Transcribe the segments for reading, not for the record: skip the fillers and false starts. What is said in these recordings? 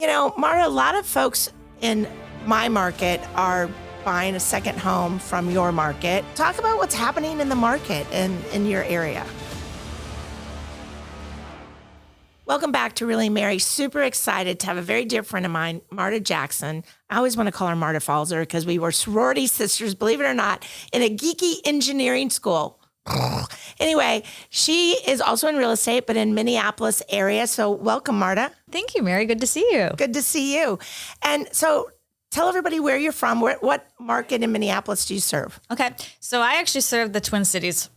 Marta, a lot of folks in my market are buying a second home from your market. Talk about what's happening in the market in your area. Welcome back to Really Mary. Super excited to have a very dear friend of mine, Marta Jackson. I always want to call her Marta Falzer because we were sorority sisters, believe it or not, in a geeky engineering school. Anyway, she is also in real estate, but in Minneapolis area. So welcome, Marta. Thank you, Mary. Good to see you. Good to see you. And so tell everybody where you're from. What market in Minneapolis do you serve? Okay. So I actually serve the Twin Cities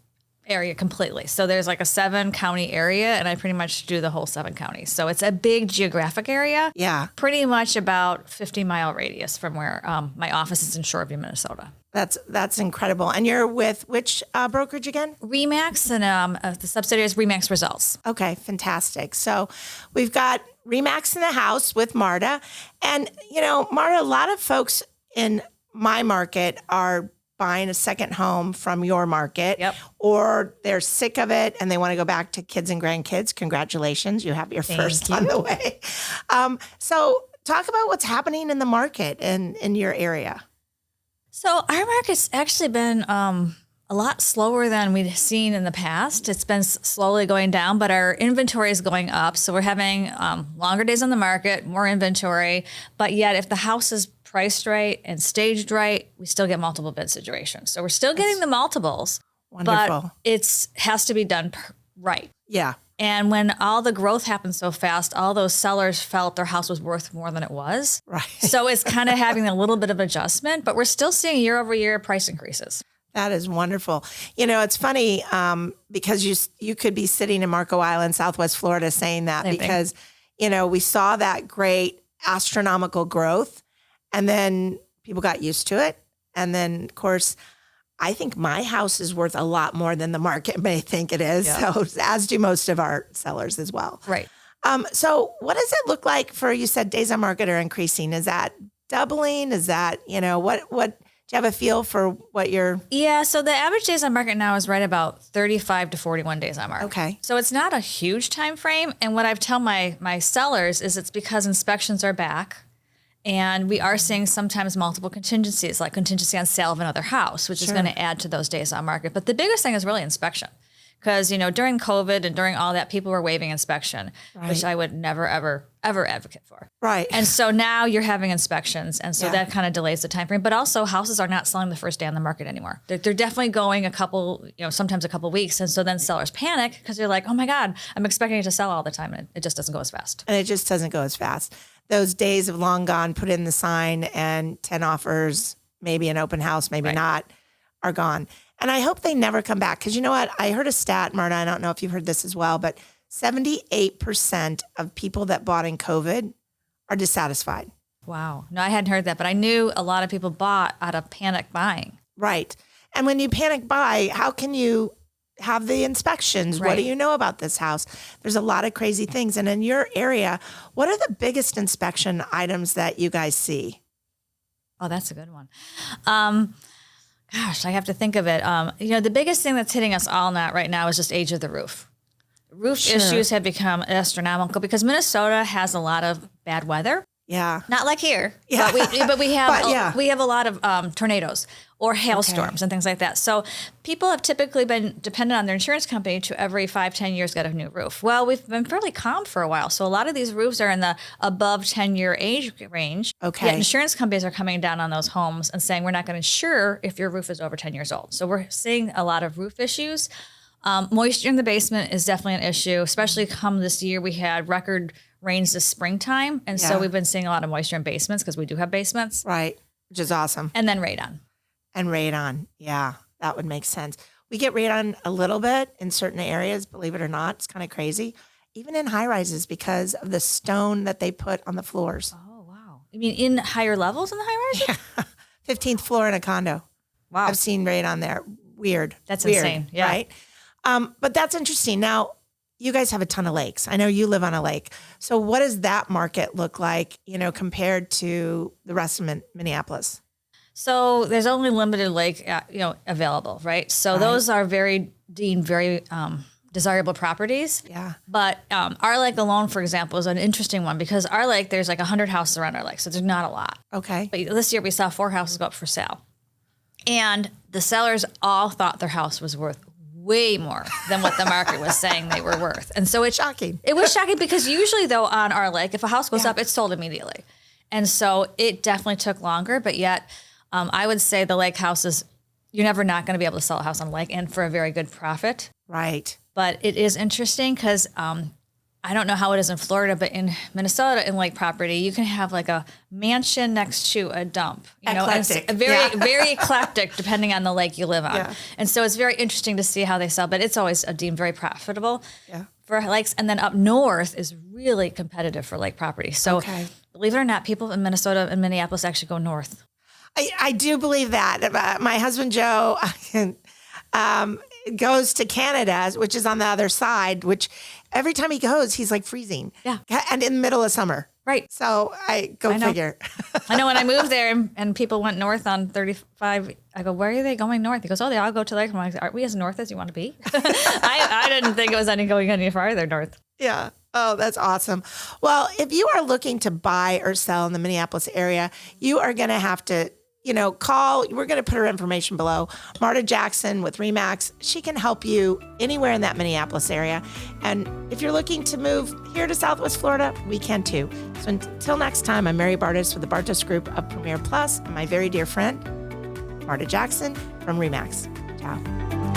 area completely. So there's like a 7-county area, and I pretty much do the whole 7 counties. So it's a big geographic area. Yeah. Pretty much about 50-mile radius from where my office is in Shoreview, Minnesota. That's incredible. And you're with which brokerage again? Remax, and the subsidiary is Remax Results. Okay, fantastic. So we've got Remax in the house with Marta. And, Marta, a lot of folks in my market are buying a second home from your market. Yep. Or they're sick of it and they want to go back to kids and grandkids. Congratulations. You have your first on the way. So talk about what's happening in the market in your area. So our market's actually been a lot slower than we'd seen in the past. It's been slowly going down, but our inventory is going up. So we're having longer days on the market, more inventory. But yet if the house is priced right and staged right, we still get multiple bid situations. So we're still getting the multiples. Wonderful. But it has to be done right. Yeah. And when all the growth happened so fast, all those sellers felt their house was worth more than it was. Right. So it's kind of having a little bit of adjustment, but we're still seeing year over year price increases. That is wonderful. It's funny because you could be sitting in Marco Island, Southwest Florida, saying that because, we saw that great astronomical growth and then people got used to it. And then, of course, I think my house is worth a lot more than the market may think it is. Yeah. So as do most of our sellers as well. Right. So what does it look like for, you said days on market are increasing? Is that doubling? Is that, what do you have a feel for what you're? Yeah. So the average days on market now is right about 35 to 41 days on market. Okay. So it's not a huge time frame. And what I've tell my sellers is it's because inspections are back. And we are seeing sometimes multiple contingencies, like contingency on sale of another house, which is going to add to those days on market. But the biggest thing is really inspection. Because, during COVID and during all that, people were waiving inspection, which I would never, ever, ever advocate for. Right. And so now you're having inspections. And so that kind of delays the time frame. But also houses are not selling the first day on the market anymore. They're definitely going sometimes a couple weeks. And so then sellers panic because they're like, oh my God, I'm expecting it to sell all the time. And it just doesn't go as fast. And it just doesn't go as fast. Those days have long gone, put in the sign and 10 offers, maybe an open house, maybe not, are gone. And I hope they never come back. Because you know what? I heard a stat, Marta, I don't know if you've heard this as well, but 78% of people that bought in COVID are dissatisfied. Wow. No, I hadn't heard that, but I knew a lot of people bought out of panic buying. Right. And when you panic buy, how can you have the inspections? Right. What do you know about this house? There's a lot of crazy things. And in your area, what are the biggest inspection items that you guys see? Oh, that's a good one. Gosh, I have to think of it. The biggest thing that's hitting us all right now is just age of the roof. Roof issues have become astronomical because Minnesota has a lot of bad weather. Yeah. Not like here. Yeah. But we have we have a lot of tornadoes or hailstorms and things like that. So people have typically been dependent on their insurance company to every 5-10 years get a new roof. Well, we've been fairly calm for a while. So a lot of these roofs are in the above 10-year age range. Okay. Yet insurance companies are coming down on those homes and saying, we're not going to insure if your roof is over 10 years old. So we're seeing a lot of roof issues. Moisture in the basement is definitely an issue, especially come this year. We had record rains this springtime. And so we've been seeing a lot of moisture in basements because we do have basements. Right. Which is awesome. And then radon. And radon. Yeah, that would make sense. We get radon a little bit in certain areas, believe it or not. It's kind of crazy. Even in high rises because of the stone that they put on the floors. Oh, wow. You mean in higher levels in the high rises? Yeah. 15th floor in a condo. Wow. I've seen radon there. Weird. That's Weird, insane. Yeah. Right? But that's interesting. Now, you guys have a ton of lakes. I know you live on a lake. So what does that market look like, compared to the rest of Minneapolis? So there's only limited lake, available, right? So those are deemed very desirable properties. Yeah. But our lake alone, for example, is an interesting one because our lake, there's like 100 houses around our lake, so there's not a lot. Okay. But this year we saw 4 houses go up for sale. And the sellers all thought their house was worth way more than what the market was saying they were worth. And so it's shocking. It was shocking because usually though on our lake, if a house goes up, it's sold immediately. And so it definitely took longer, but yet I would say the lake houses, you're never not going to be able to sell a house on a lake and for a very good profit. Right. But it is interesting because I don't know how it is in Florida, but in Minnesota, in lake property, you can have like a mansion next to a dump. You know, eclectic. And it's very eclectic depending on the lake you live on. Yeah. And so it's very interesting to see how they sell, but it's always deemed very profitable for lakes. And then up north is really competitive for lake property. So believe it or not, people in Minnesota and Minneapolis actually go north. I do believe that. My husband, Joe, goes to Canada, which is on the other side, which every time he goes, he's like freezing. Yeah. And in the middle of summer. Right. So I go figure. I know when I moved there and people went north on 35, I go, where are they going north? He goes, oh, they all go to Lake. I'm like, aren't we as north as you want to be? I didn't think it was going any farther north. Yeah. Oh, that's awesome. Well, if you are looking to buy or sell in the Minneapolis area, you are going to have to call. We're going to put her information below. Marta Jackson with RE/MAX. She can help you anywhere in that Minneapolis area. And if you're looking to move here to Southwest Florida, we can too. So until next time, I'm Mary Bartos with the Bartos Group of Premier Plus and my very dear friend, Marta Jackson from RE/MAX. Ciao.